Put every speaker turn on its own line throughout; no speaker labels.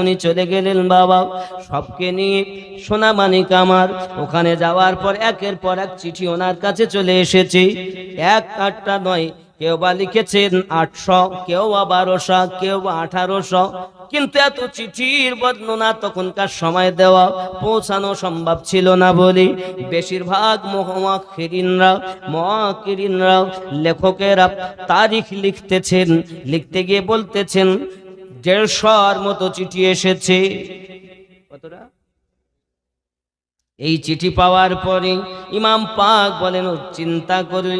উনি চলে গেলেন বাবা, সবকে নিয়ে সোনামানিক আমার। ওখানে যাওয়ার পর একের পর এক চিঠি ওনার কাছে চলে এসেছে। এক আটটা নয়, কেউ বা লিখেছেন 800, কেউ বা 1200, কেউ বা 1800। কিন্তু এত চিঠির বর্ণনা তখনকার সময় দেওয়া পৌঁছানো সম্ভব ছিল না বলে বেশিরভাগ মুহাক্কিরিনরা লেখকেরা তারিখ লিখতেছেন, লিখতে গিয়ে বলতেছেন 150-র মতো চিঠি এসেছে। কতটা? এই চিঠি পাওয়ার পরে ইমাম পাক বলেন চিন্তা করে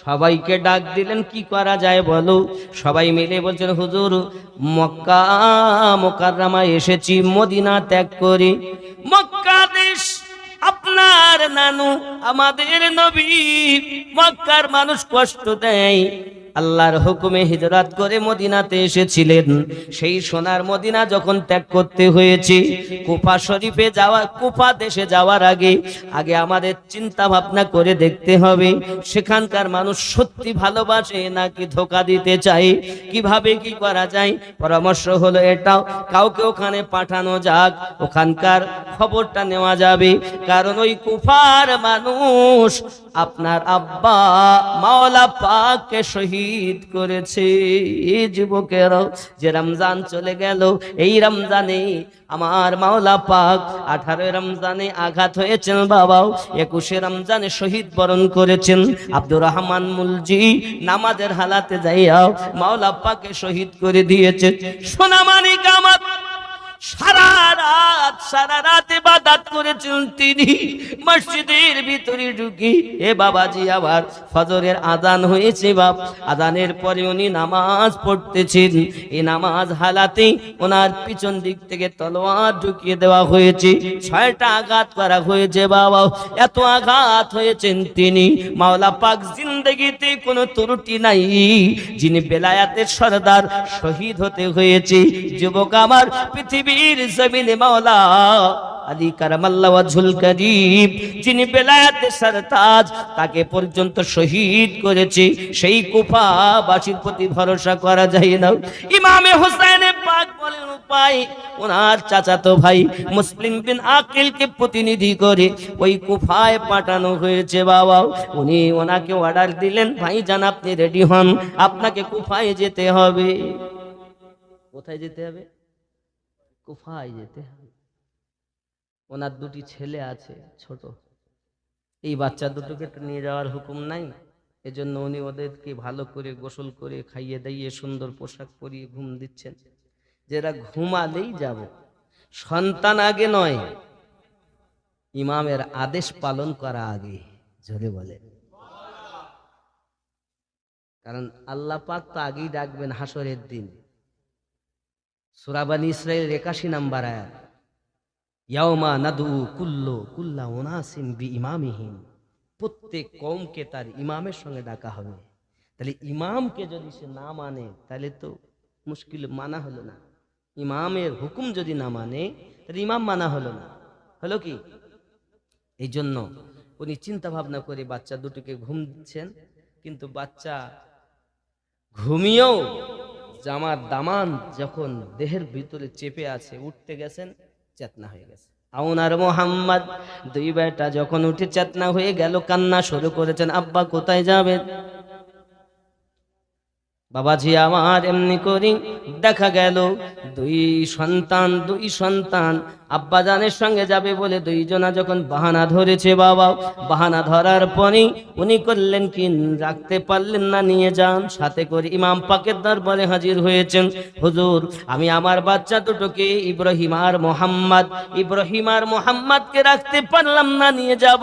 সবাইকে ডাক দিলেন, কি করা যায় বলো? সবাই মিলে বলছেন, হুজুর মক্কা মুকাররমায় এসেছি মদিনা ত্যাগ করে। মক্কা দেশ আপনার নানু আমাদের নবী, মক্কার মানুষ কষ্ট দেয়, আল্লাহর হুকুমে হিজরত করে মদিনাতে এসেছিলেন। সেই সোনার মদিনা যখন ত্যাগ করতে হয়েছে, কুফা শরীফে যাওয়া, কুফা দেশে যাওয়ার আগে আমাদের চিন্তা ভাবনা করে দেখতে হবে সেখানকার মানুষ সত্যি ভালোবাসে নাকি ধোঁকা দিতে চায়, কিভাবে কি করা যায়। পরামর্শ হলো এটাও, কাউকে ওখানে পাঠানো যাক, ওখানকার খবরটা নেওয়া যাবে। কারণ ওই কুফার মানুষ আপনার আব্বা মাওলা পাককে শহীদ করেছে। এই যুবকেরাও যে রমজান চলে গেল, এই রমজানে আমার মাওলা পাক 18 রমজানে আঘাত হয়েছেন বাবাও, 21 রমজানে শহীদ বরণ করেছেন। আব্দুর রহমান মুলজি নামাজের হালাতে যাইয়াও মাওলা পাককে শহীদ করে দিয়েছে। সোনামানিক আমার সারা রাত ইবাদত করেছেন তিনি মসজিদের ভিতরে ঢুকি। এ বাবাজি আবার ফজরের আজান হয়েছে বাপ, আজানের পরে উনি নামাজ পড়তেছেন। এই নামাজ হালাতে ওনার পিছন দিক থেকে তলোয়ার ঢুকিয়ে দেওয়া হয়েছে, 6টা আঘাত করা হয়েছে বাবা। এত আঘাত হয়েছেন তিনি, মাওলা পাক জিন্দেগিতে কোনো ত্রুটি নাই, যিনি বেলায়াতের সরদার শহীদ হতে হয়েছে। যুবক আমার, পৃথিবীর জমিনে মাওলা আলী কারামাল্লাহু ওয়াজহুল কারীম যিনি বেলায়েতের সরতাজ, তাকে পর্যন্ত শহীদ করেছে। সেই কুফাবাসীর প্রতি ভরসা করা যায় না। ইমামে হোসেন পাক বলেন উপায়, ওনার চাচাতো ভাই মুসলিম বিন আকিলকে প্রতিনিধি করে ওই কুফায় পাঠানো হয়েছে বাবা। উনি ওনাকে অর্ডার দিলেন, ভাইজান আপনি রেডি হন, আপনাকে কুফায় যেতে হবে। কোথায় যেতে হবে? কুফায় যেতে হবে। ওনার 2টি ছেলে আছে ছোট, এই বাচ্চা দুটোকে তো নিয়ে যাওয়ার হুকুম নাই। এজন্য উনি ওদেরকে ভালো করে গোসল করে খাইয়ে দাইয়ে সুন্দর পোশাক পরিয়ে ঘুম দিচ্ছেন, যেটা ঘুমালেই যাব। সন্তান আগে নয়, ইমামের আদেশ পালন করা আগে। জোরে বলে, কারণ আল্লাহ পাক তো আগেই ডাকবেন হাসরের দিন। সূরা বনী ইসরাঈল 81 নম্বর আয়াত, ইয়াউমা নাদউ কুল্লা উনাসিন বিইমামিহিম, প্রত্যেক কওমকে তার ইমামের সঙ্গে ডাকা হবে। তাহলে ইমামকে যদি সে না মানে তাহলে তো মুশকিল, মানা হলো না। ইমামের হুকুম যদি না মানে তাহলে ইমাম মানা হলো না, হলো কি? এই জন্য উনি চিন্তা ভাবনা করে বাচ্চা দুটোকে ঘুম দিচ্ছেন, কিন্তু বাচ্চা ঘুমিয়েও জামার দামান যখন দেহের ভিতরে চেপে আছে, উঠতে গেছেন, চেতনা হয়ে গেছে। আউন আর মোহাম্মদ 2 বেটা যখন উঠে চেতনা হয়ে গেল, কান্না শুরু করেছেন, আব্বা কোথায় যাবেন? বাবাজি আমার, এমনি করি দেখা গেল 2 সন্তান আব্বাজানের সঙ্গে যাবে বলে 2 জনা যখন বাহানা ধরেছে বাবা, বাহানা ধরার পরে উনি করলেন কি, রাখতে পারলেন না, নিয়ে যান। সাথে করে ইমাম পাকের দরবারে হাজির হয়েছেন, হুজুর আমি আমার বাচ্চা দুটোকে ইব্রাহিম আর মোহাম্মদকে রাখতে পারলাম না, নিয়ে যাব।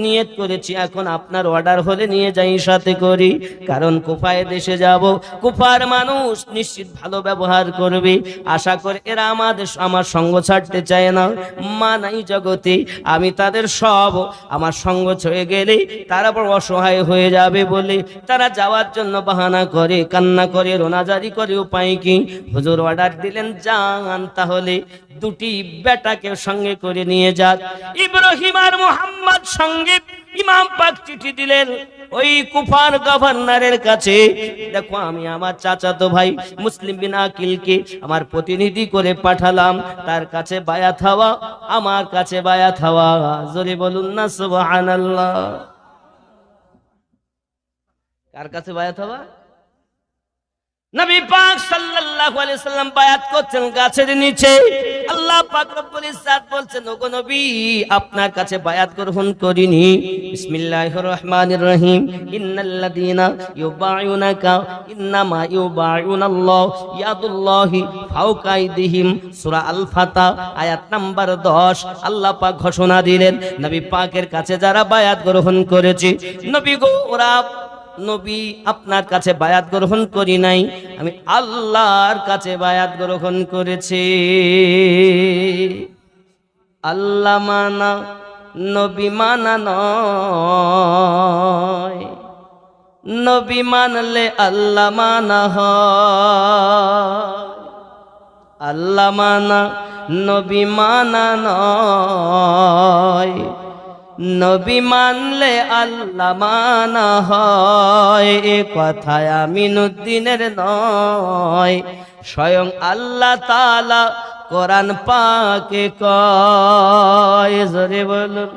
নিয়ত করেছি, এখন আপনার অর্ডার হলে নিয়ে যাই সাথে করি, কারণ কুফায় দেশে যাব, কুফার মানুষ নিশ্চিত ভালো ব্যবহার করবে। আশা করে এরা আমার সঙ্গ ছাড়তে চায় না, মা নাই জগতে, আমি তাদের সব আমার সঙ্গ ছুঁয়ে গেলে তারা বড় অসহায় হয়ে যাবে বলে তারা যাওয়ার জন্য বাহানা করে, কান্না করে, রোনাজারি করে। উপায় কি? হুজুর অর্ডার দিলেন, যান তাহলে 2টি বেটাকে সঙ্গে করে নিয়ে যান। ইব্রাহিম আর মোহাম্মদ সঙ্গে ইমাম পাক চিঠি দিলেন ওই কুফার গভর্নরের কাছে, দেখো আমি আমার চাচাতো ভাই মুসলিম বিন আকিলকে আমার প্রতিনিধি করে পাঠালাম, তার কাছে বায়াত হওয়া, আমার কাছে বায়াত হওয়া। জোরে বলুন না সুবহানাল্লাহ। কার কাছে বায়াত হওয়া? নবী পাক সাল্লাল্লাহু আলাইহি সাল্লাম বায়াত করছেন গাছের নিচে। আল্লাহ পাক রব্বুল ইজ্জত বলছেন, ওগো নবী আপনার কাছে বায়াত গ্রহণ করিনি। বিসমিল্লাহির রহমানির রহিম। ইন্নাল্লাযীনা ইউবাইউনাকা ইন্নামা ইউবাইউনাল্লাহ ইয়াদুল্লাহি ফাওকা আইদিহিম। সূরা আল ফাতহ আয়াত নাম্বার 10। আল্লাহ পাক ঘোষণা দিলেন, নবী পাকের কাছে যারা বায়াত গ্রহণ করেছে, নবী গো ওরা নবী আপনার কাছে বায়াত গ্রহণ করি নাই, আমি আল্লাহর কাছে বায়াত গ্রহণ করেছি। আল্লাহ মানা নবী মানা নয়, নবী মানলে আল্লাহ মানা হয়। আল্লাহ মানা নবী মানা নয়, নবী মানলে আল্লাহ মানা হয়। এ কথায় আমিনুদ্দিনের নয়, স্বয়ং আল্লাহ তাআলা কোরআন পাকে কয়। জোরে বলুন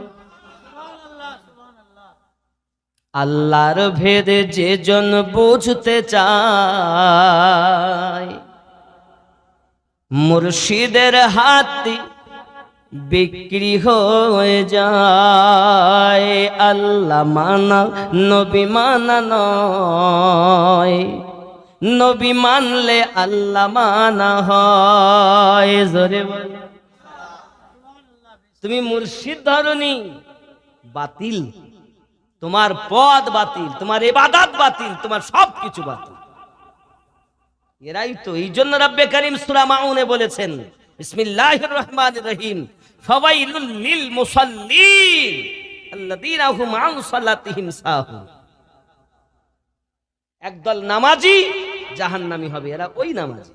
আল্লাহর ভেদে যে জন বুঝতে চায়, মুর্শিদের হাতে বিক্রি হয়ে যায়। আল্লাহ মানা নবী মানা নয়, নবী মানলে আল্লাহ মানা হয়। জোরে বল। তুমি মুর্শিদ ধরনি, বাতিল, তোমার পদ বাতিল, তোমার ইবাদত বাতিল, তোমার সবকিছু বাতিল। এরাই তো, এই জন্য রব্বে কারীম সূরা মাউনে বলেছেন, বিসমিল্লাহির রহমানির রহিম, ফাওয়াইলুল লিল মুসাল্লিন আল্লাযীনা হুম আন সালাতিহিম সাহুন। একদল নামাজি জাহান্নামী হবে, এরা ওই নামাজি।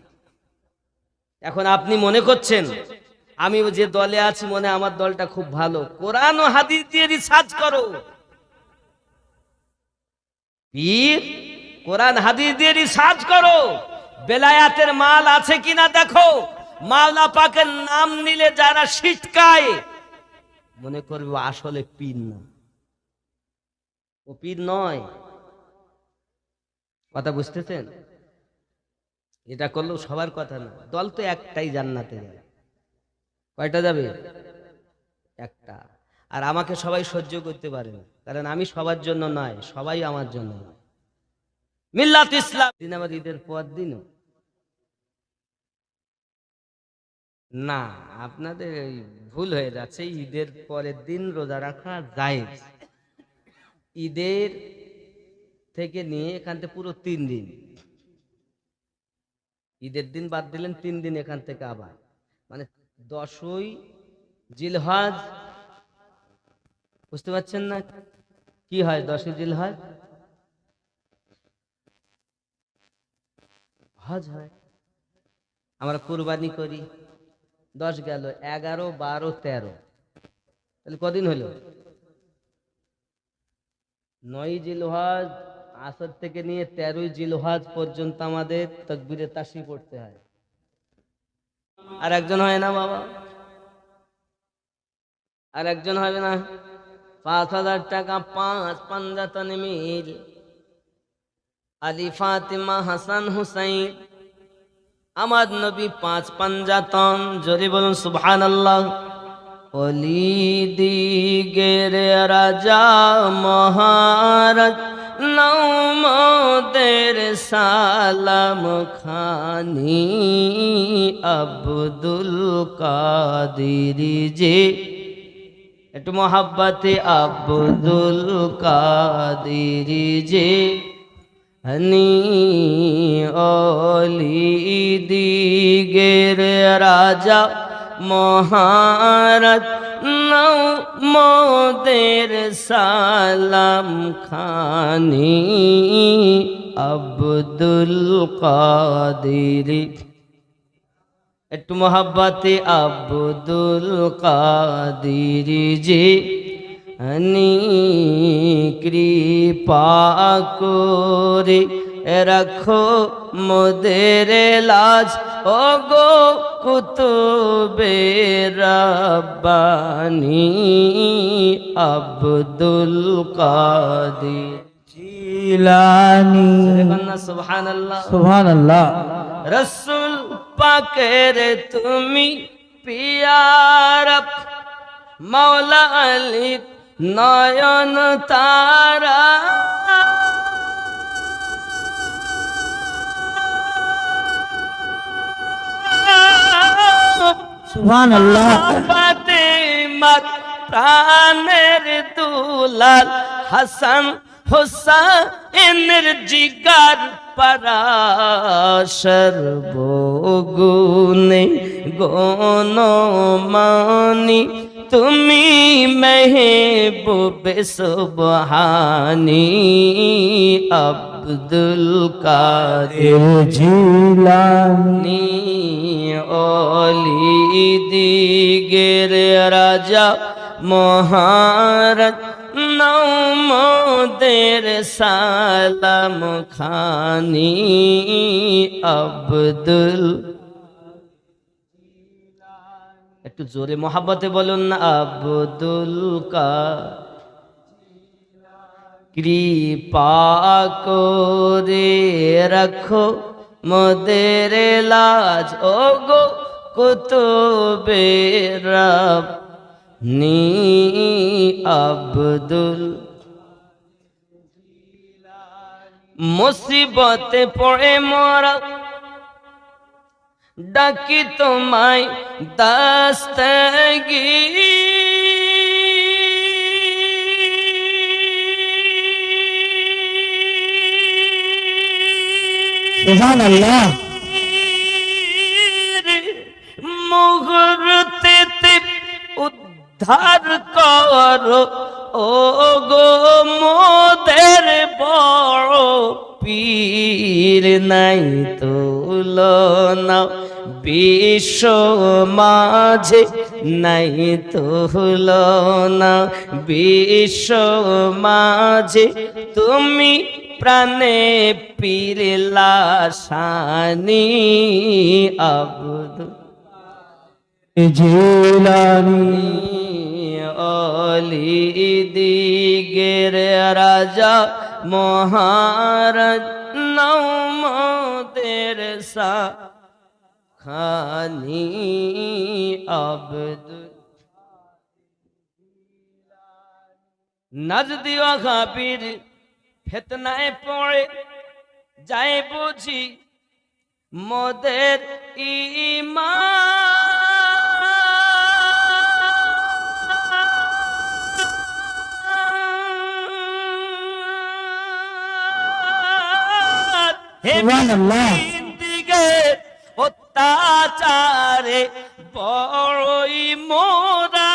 এখন আপনি মনে করছেন আমি যে দলে আছি মনে আমার দলটা খুব ভালো, কোরআন ও হাদিস দিয়ে রিসার্চ করো। পীর কোরআন হাদিস দিয়ে রিসার্চ করো, বেলায়াতের মাল আছে কিনা দেখো। মাওলা পাকের নাম নিলে যারা ছিটকায় মনে করবে আসলে পীর না, ও পীর নয়। কথা বুঝতেছেন? এটা করলেও সবার কথা না, দল তো একটাই জান্নাতে যাবে। কয়টা যাবে? একটা। আর আমাকে সবাই সহ্য করতে পারে না, কারণ আমি সবার জন্য নয়, সবাই আমার জন্য নয়। মিল্লাত ইসলাম দিন আবার ঈদের পর দিনও না, আপনাদের ভুল হয়ে যাচ্ছে। ঈদের পরের দিন রোজা রাখা জায়েজ। ঈদের থেকে নিয়ে এখান থেকে পুরো 3 দিন, ঈদের দিন বাদ দিলেন 3 দিন এখান থেকে আবার, মানে 10ই জিলহজ। বুঝতে পারছেন না কি হয়? 10ই জিলহজ হজ হয়, আমরা কুরবানি করি। 10 গেল, 11, 12, 13, তাহলে কদিন হলো? 9ই জিলহজ আসর থেকে নিয়ে 13ই জিলহজ পর্যন্ত আমাদের তাকবীরে তাশরিফ পড়তে হয়। আর একজন হয় না বাবা, আর একজন হবে না। 5000 টাকা 5 পাঞ্জাতন মিল, আলী ফাতিমা হাসান হুসাইন, আমার নবী 5 পাঞ্জাতন। জোরে বলুন সুবহানাল্লাহ। অলি দিগের রাজা মহারাজ নৌমদের সালাম খানি, আব্দুল কাদির যে, একটু মোহাব্বতে আব্দুল কাদির যে হনি, অলি দিগের রাজা মহারাজ নৌমদের সালাম খানি, আব্দুল কাদির। একটু মোহাব্বতে আব্দুল কাদির যে নি কৃপা করে রাখো মোদের লাজ ও গো কুতুবে রব্বানি আব্দুল কাদের
জিলানি।
সুবহানাল্লাহ
সুবহানাল্লাহ।
রসুল পাকের তুমি পিয়ার মৌলা আলী নয়ন তারা
সুবহানাল্লাহ।
ফাতেমার প্রাণের দুলাল হাসান হুসাইনের জিগার পরাশর বগুনে গণমানি তুমি মেহবুবে সুবহানি আব্দুল কাদের
জিলানি।
ওলি দিগের রাজা মহারাজ নৌমদের সালাম খানি আব্দুল। একটু জোরে মোহাব্বতে বলুন না, আব্দুল কাদের কৃপা করে রাখো মোদের লাজ ও গো কুতুবে রব্বানি আব্দুল। মুসিবতে পড়ে মরা ডাকি তোমায় দস্তগীর
সুবহানাল্লাহ।
মুহূর্তে উদ্ধার করো ও গো মোদের বড় পীর নাই তুলনা বিশ্ব মাঝে নাই তুলনা বিশ্ব মাঝে তুমি প্রাণে পীর লাসানি আব্দুল
জিলানি।
অলি দিগের রাজা মহারাজ নৌমদের খানি আব্দুল। নাজদি ওয়াহাবীর ফিতনায় পড়ে যায় বুঝি মোদের ঈমান।
সুবহানাল্লাহ।
দিকে অত্যাচারে বড়ই মোরা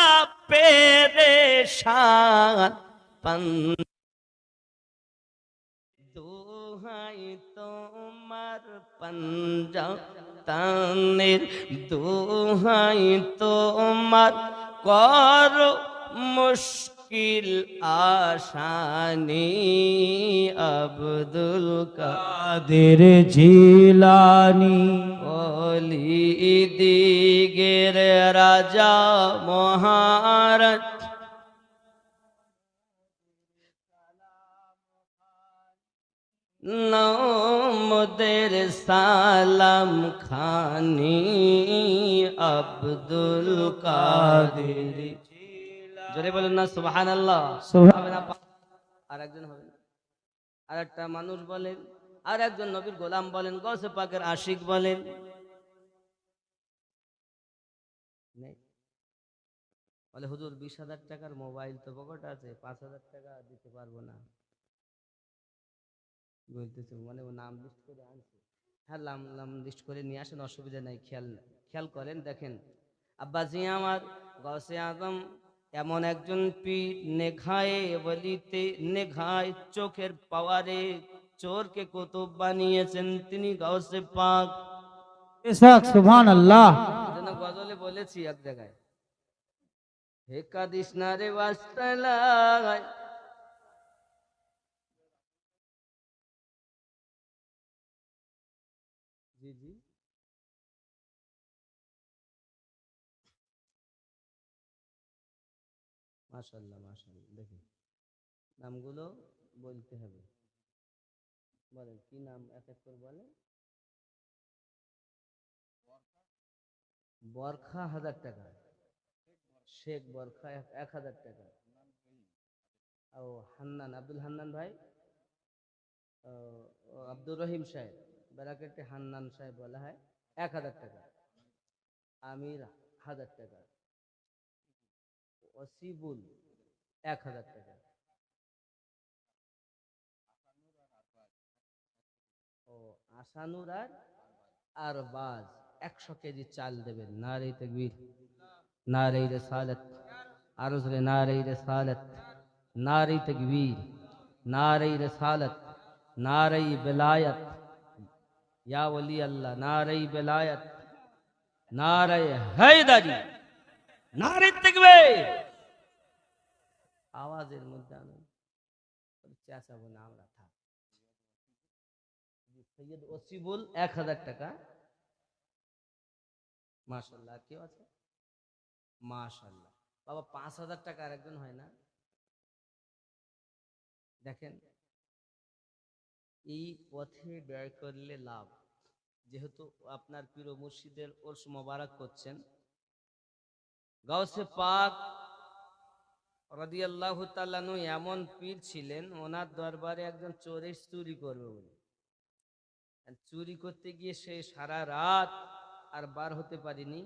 পেরেশান দোহাই তোমার পঞ্জা তানের দোহাই তোমার কর মুশকিল আসানি আব্দুল
কাদের জিলানি।
ওলি দিগের রাজা মহারাজ নৌমদের সালাম খানি আব্দুল কাদের। জোরে বলুন না সুবহানাল্লাহ। আর একজন হবে না, আর একটা মানুষ বলেন, আর একজন নবীর গোলাম বলেন, গৌসে পাকের আশিক বলেন। বলে হুজুর 20,000 টাকার মোবাইল তো পকেট আছে, 5,000 টাকা দিতে পারবো না। বলতেছে মানে ও নাম লিস্ট করে আনছে। হ্যাঁ নাম লিস্ট করে নিয়ে আসেন, অসুবিধা নাই। খেয়াল করেন, দেখেন আব্বাজি আমার গৌসে আজম এমন একজন পীর, নেঘায়ে বলিতে নেঘায় চোখের পাওয়ারে চোরকে কুতুব বানিয়েছেন তিনি গৌসে পাক।
সুবহানাল্লাহ।
যেন গজলে বলেছি এক জায়গায়, হে কাদিস না রে বাস্তালায়, জি জি, মাশাআল্লাহ মাশাআল্লাহ। দেখি নামগুলো বলতে হবে, বলেন কি নাম এক এক করে বলেন। বরখা 1000 টাকা, শেখ বরখা 1000 টাকা, ও হান্নান, আব্দুল হান্নান ভাই, ও, ও আব্দুর রহিম সাহেব, ব্যারাকেটে হান্নান সাহেব বলা হয়, 1000 টাকা। আমির 1000 টাকা, ওসিবুল 1000 টাকা, ও আসানুর আর বাজ 100 কেজি চাল দেবেন। নারে তাকবীর, নারে রিসালাত, আরো জোরে নারে রিসালাত, নারে তাকবীর, নারে রিসালাত, নারে বেলায়ত, ইয়া ওলি আল্লাহ, নারে বেলায়ত, নারে হায়দারি, নারে তাকবীর। আওয়াজের মধ্যে আনুন, চেঁচাবো না আমরা, থাক। সৈয়দ ওসিবুল 1000 টাকা, মাশাআল্লাহ। কেউ আছে? মাশাআল্লাহ। বাবা 5000 টাকা আর একজন হয় না? দেখেন, এই পথে ব্যয় করলে লাভ। যেহেতু আপনার প্রিয় মুর্শিদের ওরস মোবারক করছেন, গাউসে পাক রাদিয়াল্লাহু তাআলা আনহু এমন পীর ছিলেন, ওনার দরবারে একজন চোর এসে চুরি করবে বলে, আর চুরি করতে গিয়ে সে সারা রাত আর বার হতে পারেনি।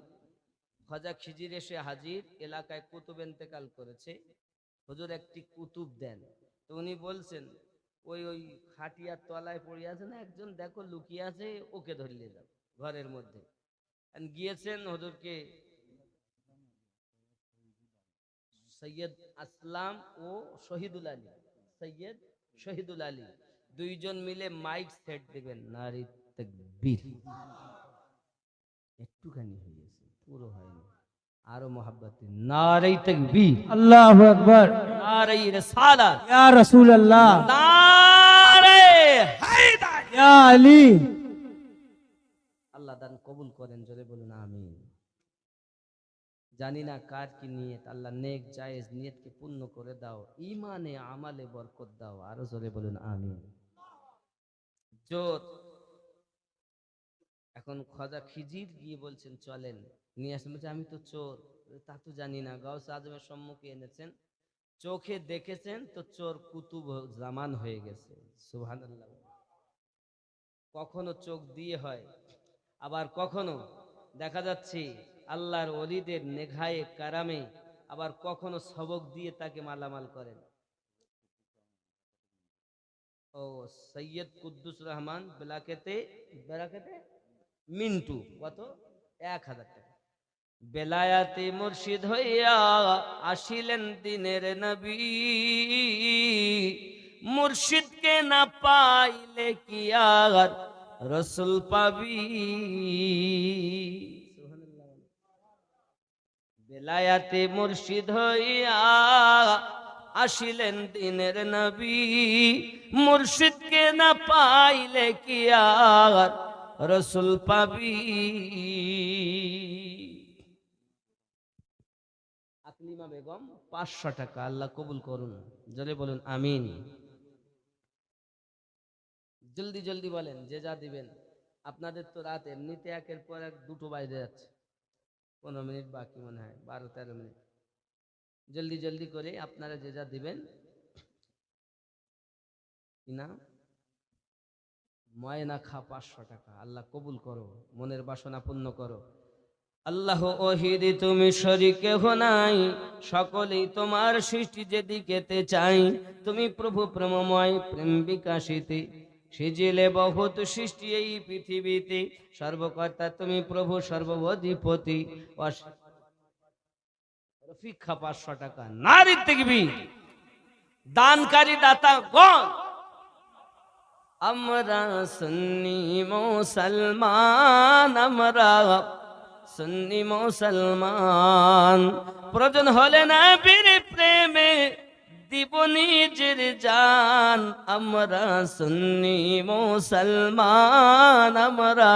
খাজা খিজির এসে হাজির, এলাকায় কুতুব ইন্তেকাল করেছে, হুজুর একটি কুতুব দেন। তো উনি বলছেন, ওই ওই খাটিয়ার তলায় পড়ে আছে না একজন, দেখো লুকিয়ে আছে, ওকে ধরিয়ে দাও ঘরের মধ্যে। গিয়েছেন, হুজুরকে সৈয়দ আসলাম ও শহীদুল আলী, সৈয়দ শহীদুল আলী দুইজন মিলে মাইক সেট দেবেন। নারী তাকবীর। একটুখানি হয়েছে, পুরো হয়নি, আরো মোহাব্বতে নারী তাকবীর,
আল্লাহু আকবার,
নারী রিসালাত,
ইয়া রাসূলুল্লাহ,
নারে হায়দার।
ইয়া আলী।
আল্লাহ দান কবুল করেন, জোরে বলুন আমিন। জানি না কার কি নিয়ত, আল্লাহ নেক জায়েজ নিয়তকে পূর্ণ করে দাও, ইমানে আমালে বরকত দাও, আরো জোরে বলুন আমিন। জোর। এখন খাজা খিজির গিয়ে বলছেন চলেন, নিয়ে আসেন। বলছে আমি তো চোর, তা তো জানি না। গাউসে আজমের সম্মুখে এনেছেন, চোখে দেখেছেন তো চোর কুতুব জামান হয়ে গেছে। সুবহানাল্লাহ। কখনো চোখ দিয়ে হয়, আবার কখনো দেখা যাচ্ছে আল্লাহর ওলিদের নেঘায়ে কারামে, আবার কখনো সবক দিয়ে তাকে মালামাল করেন। ও সৈয়দ কুদ্দুস রহমান বেলাকেতে, বেলাকেতে মিন্টু, কত? 1000 টাকা। বেলায়াতে মুর্শিদ হইয়া আসিলেন দিনের নবী, মুর্শিদকে না পাইলে কি আর রসুল পাবি। বেলায়াতে মুর্শিদ হইয়া আসিলেন দিনের নবী, মুর্শিদকে না পাইলে কি আর রসুল পাবি। আকলিমা বেগম 500 টাকা, আল্লাহ কবুল করুন, জোরে বলুন আমিন। জলদি জলদি বলেন যে যা দিবেন। আপনাদের তো রাত এমনিতে একের পর এক দুটো বাইরে যাচ্ছে, 15 মিনিট বাকি মনে হয়, 12-13 মিনিট। জলদি জলদি করে আপনারা যে যা দিবেন। কি না? ময়না খা 500 টাকা, আল্লাহ কবুল করো, মনের বাসনা পূর্ণ করো। আল্লাহ ওহিদ, তুমি শরীক নাই, সকলেই তোমার সৃষ্টি যেদিকেতে চাই। তুমি প্রভু প্রেমময়, প্রেম বিকাশিতে সিজিলে বহুত সৃষ্টি এই পৃথিবীতে। সর্বকর্তা তুমি প্রভু, সর্বঅধিপতি। রফিক খা 500 টাকা। নারী তাকবীর। দানকারী দাতা গণ, আমরা সুন্নি মুসলমান, আমরা সুন্নি মুসলমান। প্রয়োজন হলে নবীর প্রেমে দিব নিজের জান, আমরা সুন্নি মুসলমান, আমরা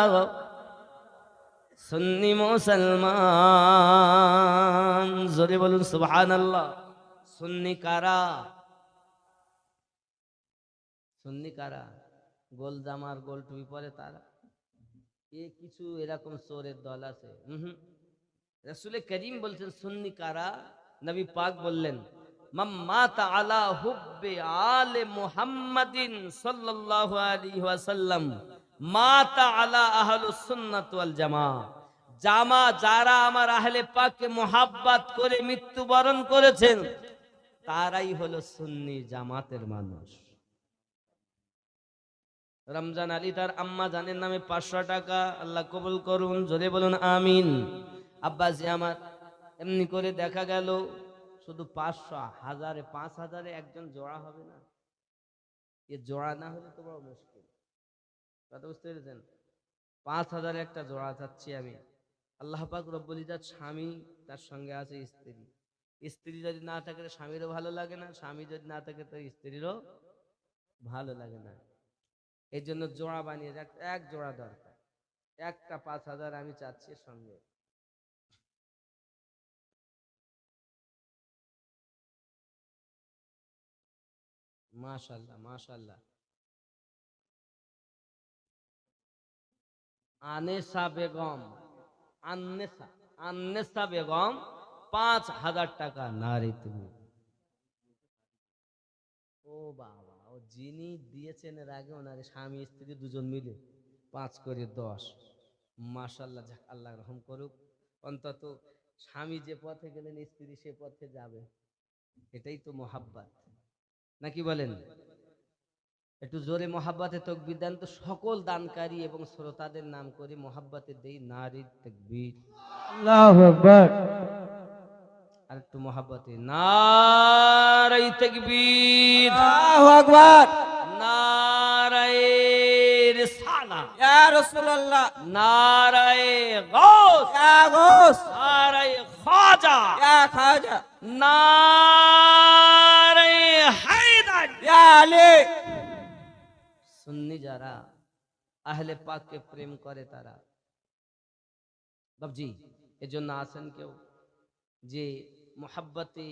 সুন্নি মুসলমান। জোরে বলুন সুবহানাল্লাহ। সুন্নি কারা? সুন্নি কারা? গোল জামার গোল টুপি পরে তারা? এ কিছু এরকম চোরের দল আছে। রাসূল করিম বলছেন সুন্নি কারা? নবী পাক বললেন মাম্মাতা আলা হুব্বে আলে মুহাম্মাদিন সাল্লাল্লাহু আলাইহি ওয়াসাল্লাম মাতা আলা আহলুস সুন্নাত ওয়াল জামা। যারা আমার আহলে পাককে মুহাব্বত করে মৃত্যুবরণ করেছেন তারাই হলো সুন্নি জামাতের মানুষ। রমজান আলী তার আম্মা জানের নামে 500 টাকা, আল্লাহ কবুল করুন, জোরে বলুন আমিন। আব্বাজি আমার এমনি করে দেখা গেল শুধু 500, 1000, 5000 একজন জোড়া হবে না? এ জোড়া না হলে তো বড় মুশকিল। কথা বুঝতে পেরেছেন? 5000 একটা জোড়া চাচ্ছি আমি। আল্লাহ পাক রব্বুল ইজ্জত স্বামী, তার সঙ্গে আছে স্ত্রী। স্ত্রী যদি না থাকে স্বামীরও ভালো লাগে না, স্বামী যদি না থাকে তো স্ত্রীরও ভালো লাগে না। এই জন্য জোড়া বানিয়ে এক জোড়া দরকার। একটা 5000 আমি চাচ্ছি সঙ্গে। মাশাআল্লাহ মাশাআল্লাহ। আনেসা বেগম, আন্নেসা বেগম 5000 টাকা। নারী তুমি, ও বাবা, ও যিনি দিয়েছেন এর আগে ওনার স্বামী স্ত্রী দুজন মিলে 5 করে 10। মাশাআল্লাহ, যাক আল্লাহ রহম করুক। অন্তত স্বামী যে পথে গেলেন স্ত্রী সে পথে যাবে, এটাই তো মোহাব্বত, নাকি বলেন? একটু জোরে মোহাব্বতে তাকবীর দেন তো। সকল দানকারী এবং শ্রোতাদের নাম করে মোহাব্বতে দেই নারী তাকবীর।
আল্লাহু আকবার।
আর একটু মোহাব্বতে নারী তাকবীর,
আল্লাহু আকবার।
নারায়ে রিসালাত,
ইয়া রাসূলুল্লাহ,
নারায়ে গাউস,
ইয়া গাউস,
নারায়ে খাজা,
ইয়া খাজা,
নারায়ে হায়দার,
ইয়া আলী।
সুন্নি যারা আহলে পাককে প্রেম করে তারা বাবজি, এজন্য আছেন কেউ যে মোহাব্বতে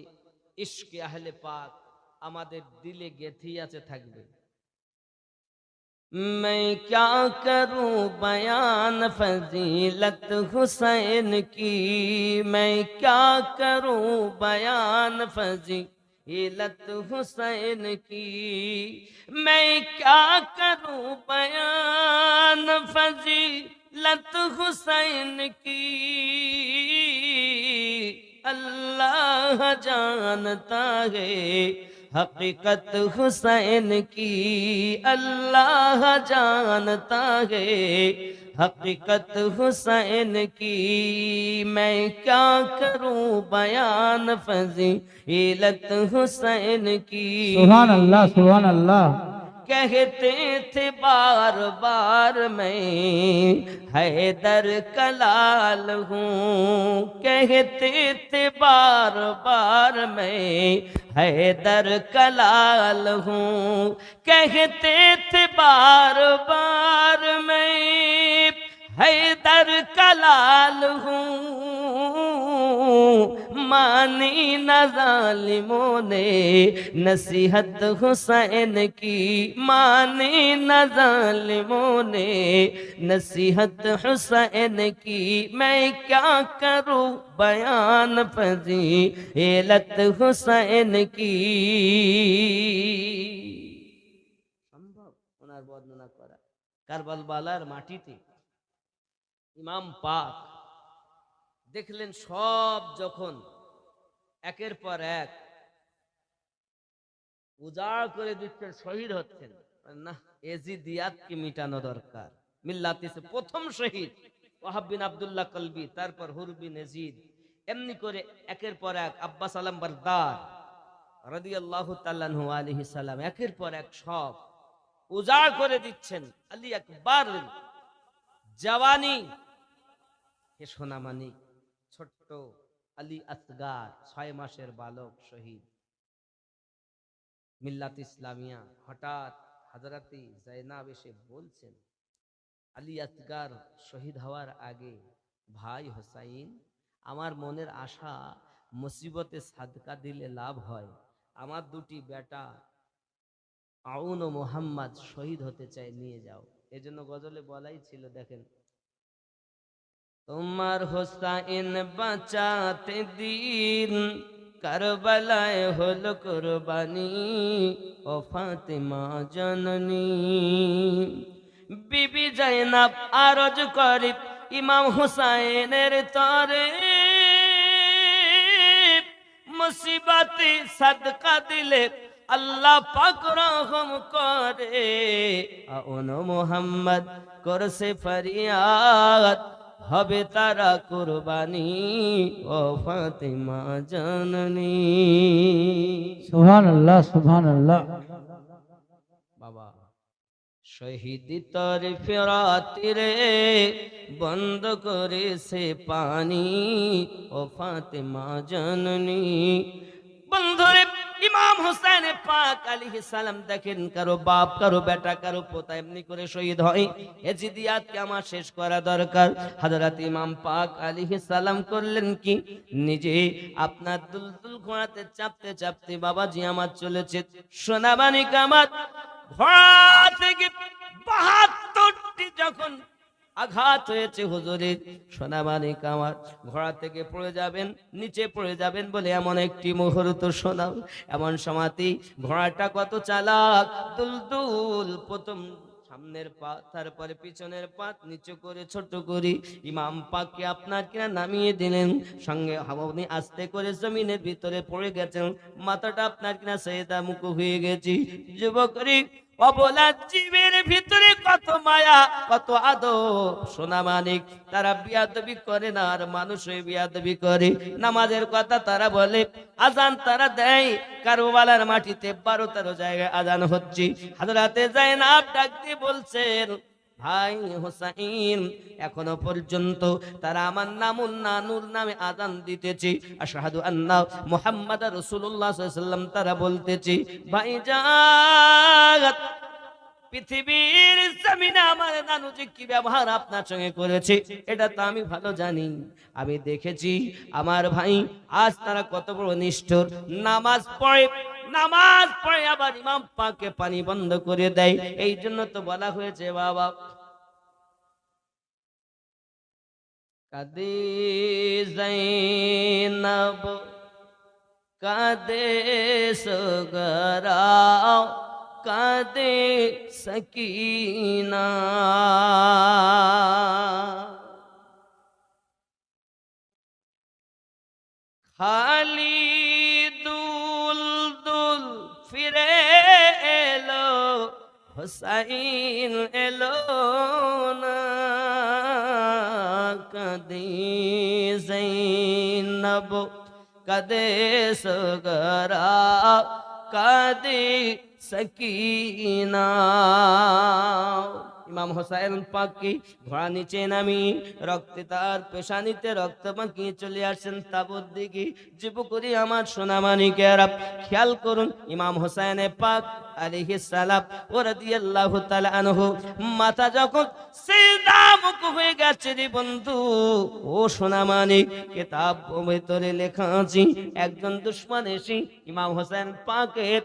ইশকে আহলে পাক আমাদের দিলে গেথেই আছে, থাকবে। मैं क्या करूं बयान फजीलत हुसैन की, मैं क्या करूं बयान फजीलत हुसैन की, मैं क्या करूं बयान फजीलत हुसैन की, अल्लाह जानता है हकीकत हुसैन की, अल्लाह जानता है हकीकत हुसैन की, मैं क्या करूं बयान फजीलत हुसैन की।
सुभान अल्लाह, सुभान अल्लाह।
कहते थे बार बार मैं हैदर कलाल हूँ, कहते थे बार बार मैं हैदर कलाल हूँ, कहते थे बार बार मैं हैदर कलाल हूँ, मानी न जालिमों ने नसीहत हुसैन की, मानी न जालिमों ने नसीहत हुसैन की, मैं क्या करूं बयान फजीलत हुसैन की। সম্ভব ওনার বর্ণনা করা? কারবালার মাটিতে ইমাম পাক দেখলেন সব যখন একের পর এক উজাড় করে দিচ্ছেন, শহীদ হচ্ছেন, না এজিদিয়াতকে মিটানো দরকার। মিল্লাতে প্রথম শহীদ ওয়াহাব বিন আব্দুল্লাহ কলবি, তারপর হুর বিন ইয়াজিদ, এমনি করে একের পর এক আব্বাস আলম বারদার রাদিয়াল্লাহু তাআলা আনহু আলাইহিস সালাম একের পর এক সব উজাড় করে দিচ্ছেন। আলী আকবর জওয়ানি হে সোনামানিক, ছোট্ট আলী আসগার 6 মাসের বালক শহীদ মিল্লাত ইসলামিয়া। হঠাৎ হযরতে জাইনাব এসে বলছেন, আলী আসগার শহীদ হওয়ার আগে, ভাই হোসাইন, আমার মনের আশা মুসিবতে সাদকা দিলে লাভ হয়। আমার দুটি বেটা আউন ও মোহাম্মদ শহীদ হতে চায়, নিয়ে যাও। এজন্য গজলে বলাই ছিল, দেখেন, তোমার হোসাইন বাঁচাতে দিন কারবালায় হলো কুরবানি, ও ফাতেমা জননী। বিবি জাইনাব আরজ করে ইমাম হুসাইনের তরে, মুসিবতে সাদকা দিলে আল্লাহ পাক রহম করে। আউন মোহাম্মদ করছে ফরিয়াদ, হবে তারা কুরবানি, ও ফাতেমা জননী।
সুবহানাল্লাহ, সুবহানাল্লাহ।
বাবা, শহীদ তর ফেরাতিরে বন্ধ করেছে পানি, ও ফাতেমা জননী। বন্ধুরে, ইমাম হুসাইন পাক আলাইহিস সালাম দেখেন, কারো বাপ, কারো বেটা, কারো পোতা এমনি করে শহীদ হয়। এই জিদিয়াতকে আমার শেষ করা দরকার। হযরত ইমাম পাক আলাইহিস সালাম করলেন কি, নিজে আপনার দুলদুল ঘোড়াতে চাপতে চাপতে বাবাজি আমার চলেছে। সোনামানিক আমার, ঘোড়া থেকে 72টি যখন আঘাত হয়েছে হুজুরের, সোনামানিক আমার, ঘোড়া থেকে পড়ে যাবেন, নিচে পড়ে যাবেন বলে এমন একটি মুহূর্ত শোনাও। এমন সময়তে ঘোড়াটা কত চালাক, দুলদুল, প্রথম সামনের পা, তারপরে পিছনের পা নিচু করে ছোট করে ইমাম পাককে আপনার কিনা নামিয়ে দিলেন। সঙ্গে আপনি আস্তে করে জমিনের ভিতরে পড়ে গেছেন, মাথাটা আপনার কিনা সেদা মুখ হয়ে গেছি। যুবকরি অবলা জীবের ভিতরে কত মায়া, কত আদর। সোনামানিক, তারা বিয়াদবি করে না, আর মানুষই বিয়াদবি করে। নামাজের কথা তারা বলে, আজান তারা দেয়, কারবালার মাটিতে 12-13 জায়গায় আজান হচ্ছে। হযরতে জাইনাব ডাক দিয়ে বলছেন, ভাই হোসাইন, এখনো পর্যন্ত তারা আমার নামুন্না নূর নামে আজান দিতেছে, আশহাদু আন্না মুহাম্মাদুর রাসূলুল্লাহ সাল্লাল্লাহু আলাইহি ওয়াসাল্লাম তারা বলতেছে। ভাইজান, পৃথিবীর জমিনে আমার নানু যে কি ব্যবহার আপনার সঙ্গে করেছে, এটা তো আমি ভালো জানি। আমি দেখেছি আমার ভাই, আজ তারা কত বড় নিষ্ঠুর। নামাজ পড়ে আবার ইমাম পাকে পানি বন্ধ করে দেয়। এই জন্য তো বলা হয়েছে, বাবা কাদে জাইনাব কাদে সগরাও, কাদে সকিনা। খালি দুল ফিরে এলো, হুসাইন এলো না। কাদে জাইনাব কাদে সগরা, কাদে সকিনা। ইমাম হোসাইন পাক কি ঘোড়া নিচে নামি রক্তে তার পেশানিতে রক্ত মাখিয়ে চলে আসছেন তাবুর দিকে। যুবকরি আমার সোনামানিকেরা, খেয়াল করুন, ইমাম হোসাইন পাক আলাইহিস সালাম ও রাদিয়াল্লাহু তাআলা আনহু মাথা যখন সিজদা মুখ হয়ে গেছে রে বন্ধু, ও সোনামানিক, কিতাব ভিতরে লেখা আছে, একজন দুশমন এসে ইমাম হোসাইন পাকের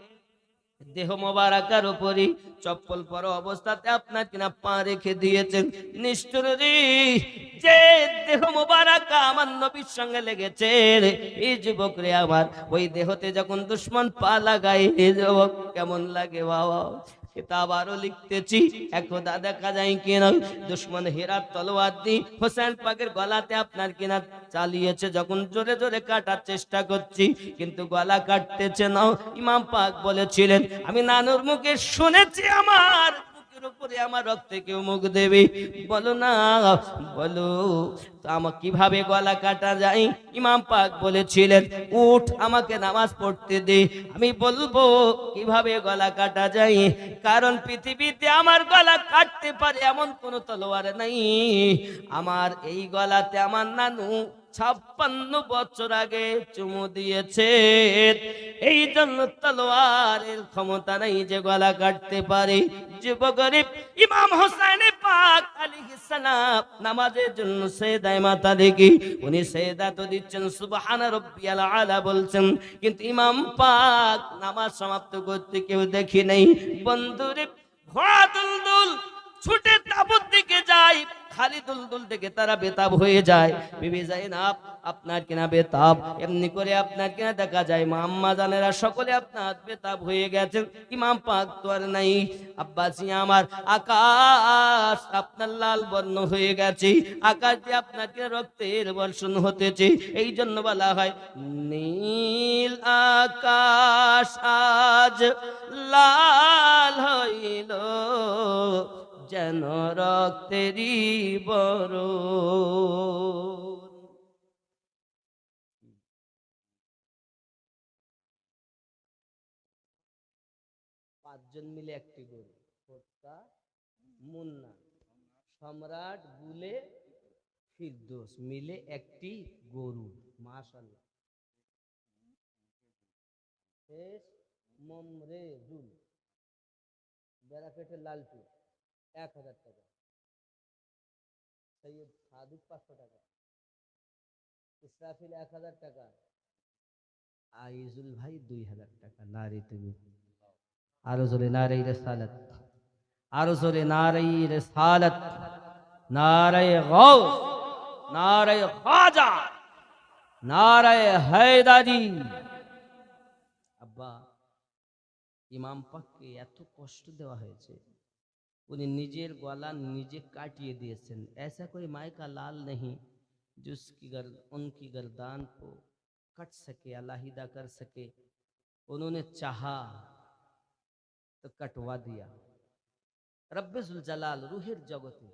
দেহ মোবারকার উপরে চপ্পল পরা অবস্থাতে আপনার কিনা পা রেখে দিয়েছেন। নিষ্ঠুর রে, যে দেহ মোবারক আমার নবীর সঙ্গে লেগেছে রে, এই যুবক রে আমার, ওই দেহতে যখন দুশমন পা লাগায়, এই যুবক কেমন লাগে বাবা। কিতাব আরো লিখতেছি, একদা দেখা যায় কিনা দুশমন হেরার তলোয়ার দিয়ে হোসেন পাকের গলাতে আপনার কিনা চালিয়েছে, যখন জোরে জোরে কাটার চেষ্টা করছি কিন্তু গলা কাটতেছে না। ইমাম পাক বলেছিলেন, আমি নানুর মুখে শুনেছি আমার বুকের উপরে আমার রক্তে কেউ মুখ দেবে? বলো না, বলো তো আমাকে কিভাবে গলা কাটা যায়? ইমাম পাক বলেছিলেন, উঠ আমাকে নামাজ পড়তে দে, আমি বলবো কিভাবে গলা কাটা যায়। কারণ পৃথিবীতে আমার গলা কাটতে পারে এমন কোনো তলোয়ার নাই। আমার এই গলাতে আমার নানু 56 বছর আগে চুমু দিয়েছে। এই জন্য তলোয়ারের ক্ষমতা নাই যে গলা কাটতে পারে। যুবগরিব ইমাম হোসেন পাক আলাইহিস সালাম নামাজের জন্য সেজদায় মাথা রেখে উনি সেজদা তো দিচ্ছেন, সুবহানা রাব্বিয়াল আলা বলছেন, কিন্তু ইমাম পাক নামাজ সমাপ্ত করতে কেউ দেখি নাই। বন্ধুরে, ঘোড়া দুলদুল ছুটে তাবুত দিকে যায়, খালি দুলদুল থেকে তারা বেতাব হয়ে যায়। বিবি জাইনাব আপনার কিনা বেতাব, এমনি করে আপনার কিনা দেখা যায় মা আম্মা জানেরা সকলে আপনার বেতাব হয়ে গেছেন, ইমাম পাক তো আর নাই। আব্বাসি আমার, আকাশ আপনার লাল বর্ণ হয়ে গেছে, আকাশ দিয়ে আপনার কিনা রক্তের বর্ষণ হতেছে। এই জন্য বলা হয় নীল আকাশ আজ লাল হইল যেন রক্তেরই বরণ। পাঁচজন মিলে একটি গরু, কর্তা, মুন্না, সম্রাট, বুলে, ফিরদৌস মিলে একটি গরু। মাশাআল্লাহ। শেষ মমরেজুল বেড়াপেটের লালটু 1000 টাকা, সৈয়দ সাদিক 500 টাকা, ইসরাফিল 1000 টাকা, আইজুল ভাই 2000 টাকা। নারী তুমি আরো জোরে নারী রিসালাত, আরো জোরে নারী রিসালাত, নারায়ে গাউস, নারায়ে খাজা, নারায়ে হায়দারি। আব্বা, ইমাম পাককে এত কষ্ট দেওয়া হয়েছে, উনি নিজের গলা নিজে काटिए दिएছেন। ऐसा कोई माई का लाल नहीं जिसकी उनकी गर्दान को कट सके, अलहदा कर सके। उन्होंने चाहा तो कटवा दिया। रब्बुल जलाल रूहेर जगते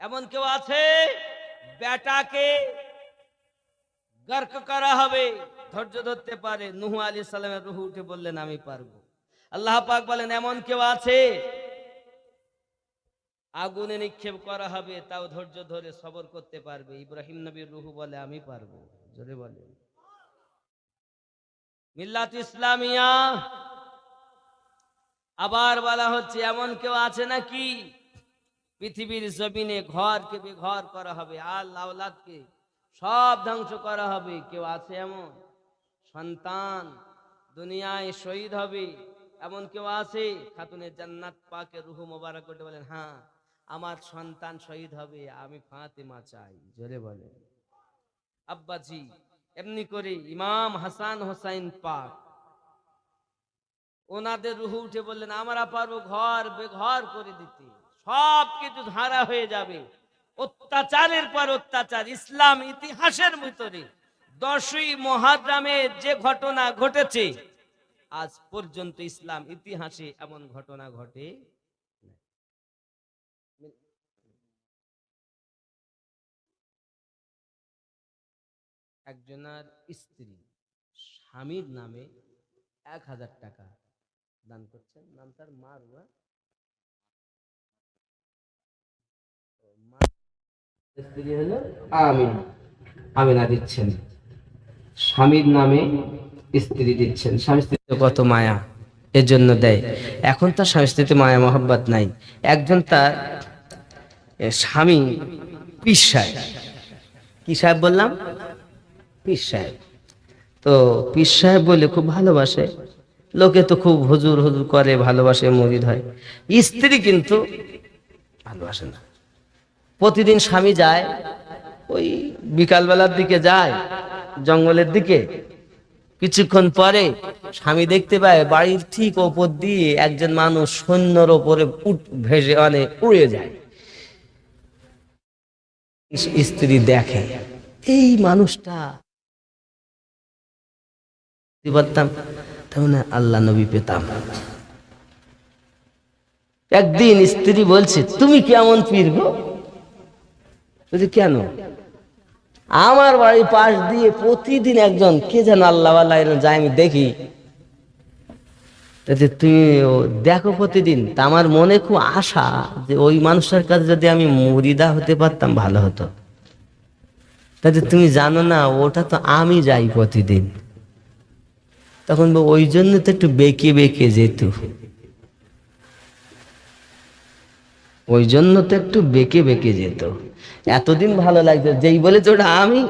এমন কেউ আছে বেটাকে গর্ক করা হবে, ধৈর্য ধরতে পারে? নূহ আলাইহিস সালামের রূহ উঠে বললেন আমি পারবো। আল্লাহ পাক বলেন এমন কেউ আছে আগুনে নিক্ষেপ করা হবে তাও ধৈর্য ধরে সবর করতে পারবে? ইব্রাহিম নবীর রূহ বলে আমি পারবো। জোরে বলে মিল্লাত ইসলামিয়া। আবার বলা হচ্ছে এমন কেউ আছে নাকি পৃথিবীর জমিনে ঘরকে বেঘর করা হবে, আল্লাহ আওলাদকে সব ধ্বংস করা হবে? কেউ আছে এমন? সন্তান দুনিয়ায় শহীদ হবে এমন কেউ আছে? খাতুনে জান্নাত পাকে রূহ মোবারক করে বলেন হ্যাঁ আমার সন্তান শহীদ হবে, আমি ফাতেমা চাই। জোরে বলে আব্বাজি। এমনি করে ইমাম হাসান হোসাইন পাক ওনাদের রূহ উঠে বললেন আমরা পারবো ঘর বেঘর করে দিতে, সব কিছু ধারা হয়ে যাবে। অত্যাচারের পর অত্যাচার। ইসলাম ইতিহাসের ভিতরে 10ই মুহররমে যে ঘটনা ঘটেছে আজ পর্যন্ত ইসলাম ইতিহাসে এমন ঘটনা ঘটে। একজনের স্ত্রী স্বামীর নামে 1000 টাকা দান করছেন, নাম তার মারুয়া। স্ত্রী হলো আমিনা, আমিনা দিচ্ছেন স্বামীর নামে, স্ত্রী দিচ্ছেন। স্বামী স্ত্রীতে কত মায়া, এর জন্য দেয়। এখন তার স্বামী স্ত্রীতে মায়া মহব্বত নাই। একজন তার স্বামী পীর সাহেব, কি সাহেব বললাম? পীর সাহেব। তো পীর সাহেব বলে খুব ভালোবাসে, লোকে তো খুব হুজুর হুজুর করে, ভালোবাসে, মুরিদ হয়। স্ত্রী কিন্তু ভালোবাসে না। প্রতিদিন স্বামী যায় ওই বিকালবেলার দিকে যায় জঙ্গলের দিকে, কিছুক্ষণ পরে স্বামী দেখতে পায় বাড়ির ঠিক ওপর দিয়ে একজন মানুষ সৈন্যর ওপরে ভেসে উড়ে যায়। স্ত্রী দেখে এই মানুষটা পারতাম তাহলে আল্লাহ নবী পেতাম। একদিন স্ত্রী বলছে, তুমি কেমন পীর গো? বলছে, কেন? আমার বাড়ির পাশ দিয়ে প্রতিদিন একজন কে যেন আল্লাহওয়ালা যায়, আমি দেখি। তুমি দেখো প্রতিদিন, তা আমার মনে খুব আশা যে ওই মানুষটার কাছে যদি আমি মুরিদা হতে পারতাম ভালো হতো। তাতে তুমি জানো না, ওটা তো আমি যাই প্রতিদিন। তখন ওই জন্য তো একটু বেঁকে বেঁকে যেত, ওই জন্য তো একটু বেঁকে বেঁকে যেত। এতদিন ভালো লাগতো, যেই বলেছে ওটা আমি,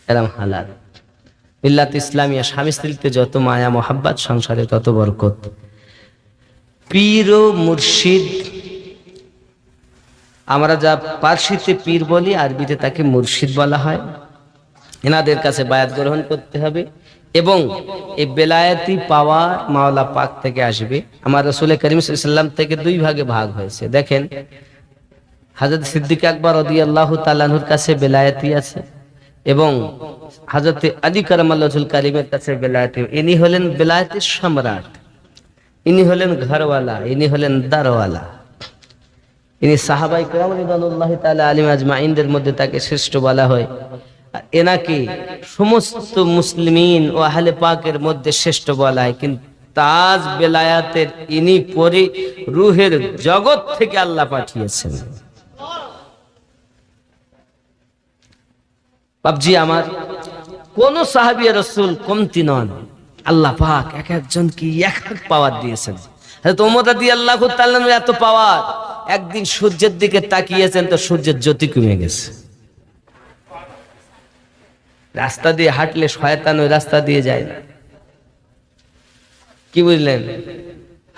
এরম হালাত। মিল্লাত ইসলামিয়া, স্বামী স্ত্রীতে যত মায়া মোহাব্বত, সংসারে তত বরকত। পীর ও মুর্শিদ, আমরা যা পার্সিতে পীর বলি, আরবিতে তাকে মুর্শিদ বলা হয়। এনাদের কাছে বায়াত গ্রহণ করতে হবে এবং এই বেলায়েতি পাওয়া মাওলা পাক থেকে আসবে। আমার রাসূল করিম সাল্লাল্লাহু আলাইহি ওয়াসাল্লাম থেকে দুই ভাগে ভাগ হয়েছে। দেখেন, হযরত সিদ্দিক আকবর রাদিয়াল্লাহু তাআলা আনহুর কাছে বেলায়েতি আছে এবং হযরত আলী কারামাল্লাহুল কারিমের কাছে বেলায়েতি। ইনি হলেন বেলায়েতের সম্রাট, ইনি হলেন ঘরওয়ালা, ইনি হলেন দারওয়ালা। ইনি সাহাবায়ে কেরাম রাদিয়াল্লাহু তাআলা আলাইহিম আজমাইনদের মধ্যে তাকে শ্রেষ্ঠ বলা হয়। এনাকে সমস্ত মুসলিমিন ও আহলে পাকের মধ্যে শ্রেষ্ঠ বলা হয়। কিন্তু তাজ বেলায়াতের ইনি পরে রূহের জগৎ থেকে আল্লাহ পাঠিয়েছেন। বাবজি আমার, কোন সাহাবী রাসূল কমতি নন। আল্লাহ পাক এক একজনকে এক এক পাওয়ার দিয়েছেন। হযরত ওমর রাদিয়াল্লাহু তাআলা এত পাওয়ার, একদিন সূর্যের দিকে তাকিয়েছেন তো সূর্যের জ্যোতি কমে গেছে। রাস্তা দিয়ে হাঁটলে শয়তান ওই রাস্তা দিয়ে যায় না। কি বুঝলেন?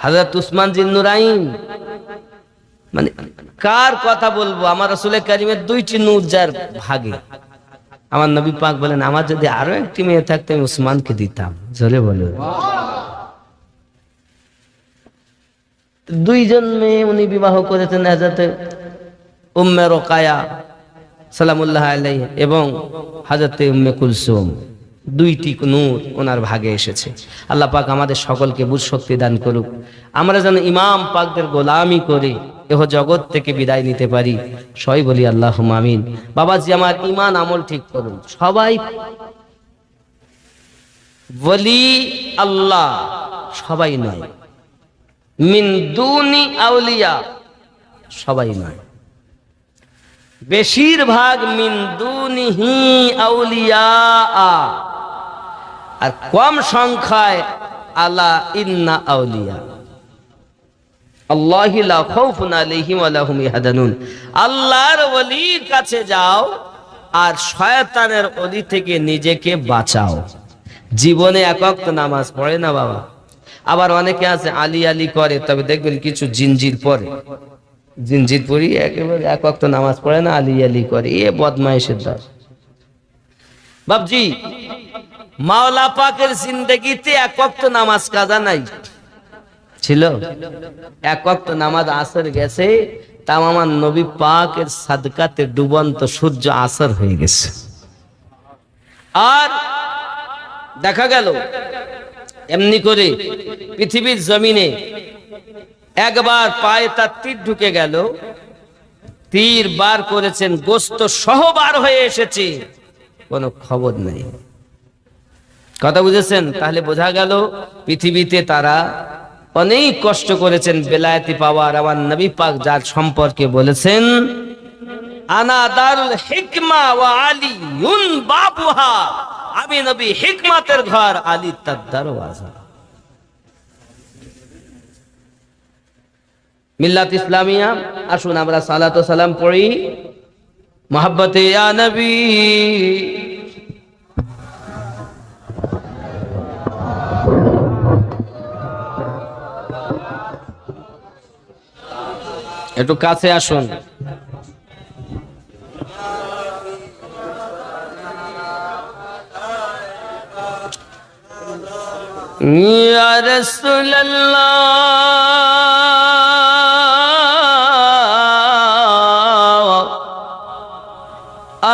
হযরত উসমান জিন্নুরাইন, মানে কার কথা বলবো? আমার রাসূল কারীমের দুইটি নূর যার ভাগে। আমার নবী পাক বলেন, আমার যদি আরো একটি মেয়ে থাকতো আমি উসমানকে দিতাম। জোরে বলো। দুইজন মেয়ে উনি বিবাহ করেছেন, হযরত উম্মে রোকায়া সালামুল্লাহ আলাইহি এবং হযরত উম্মে কুলসুম। দুইটি নূর ওনার ভাগে এসেছে। আল্লাহ পাক আমাদের সকলকে বুঝ শক্তি দান করুক, আমরা যেন ইমাম পাকদের গোলামি করে এহ জগৎ থেকে বিদায় নিতে পারি। সবাই বলি আল্লাহুম্মা আমিন। বাবাজি আমার, ঈমান আমল ঠিক করুন। সবাই ওলি আল্লাহ সবাই নয়, মিন দুনি আউলিয়া সবাই নয়, বেশিরভাগ মিন দুনিহি আউলিয়া, আর কম সংখ্যায় আলা ইন্না আউলিয়া আল্লাহি লা খাউফুন আলাইহিম ওয়া লা হুম ইয়াহজানুন। আল্লাহর ওলির কাছে যাও আর শয়তানের ওলি থেকে নিজেকে বাঁচাও। জীবনে এক ওয়াক্ত নামাজ পড়ে না বাবা, আবার অনেকে আছে আলী আলী করে, তবে দেখবেন কিছু জিনজির পরে, জিনজির পড়ি একেবারে এক ওয়াক্ত নামাজ পড়ে না, আলী আলী করে, এ বদমাইশের দল। বাবজি, মাওলা পাকের জিন্দেগিতে এক ওয়াক্ত নামাজ কাজা নাই ছিল। এক ওয়াক্ত নামাজ আসর গেছে, তাও আমার নবী পাকের সাদকাতে ডুবন্ত সূর্য আসর হয়ে গেছে। আর দেখা গেল এমনি করে পৃথিবীর জমিনে একবার পায়ে তার তীর ঢুকে গেল, তীর বার করেছেন, গোস্ত সহ বার হয়ে এসেছে, কোনো খবর নেই। কথা বুঝেছেন? তাহলে বোঝা গেল পৃথিবীতে তারা অনেক কষ্ট করেছেন বেলায়েতি পাওয়ার। আমার নবী পাক যার সম্পর্কে বলেছেন, আনা দারুল হিকমা ওয়া আলিউন বাবুহা, আমি নবী হিকমতের ঘর, আলী তার দরওয়াজা। মিল্লাত ইসলামিয়া, আসুন আমরা সালাত ও সালাম পড়ি। মোহাব্বতে ইয়া নবী, একটু কাছে আসুন। ইয়া রাসূলুল্লাহ,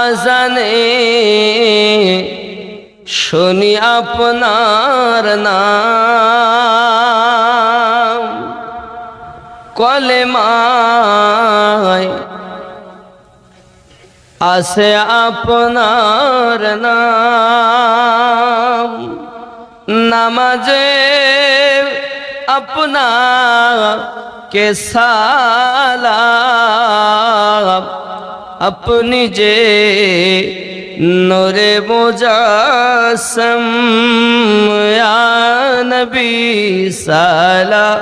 আজানে শুনি আপনার নাম, কলেমায় আছে আপনার নাম, নামাজে আপনাকে সালাম, আপনি যে নূরে মুজাসসাম, ইয়া নবী সালাম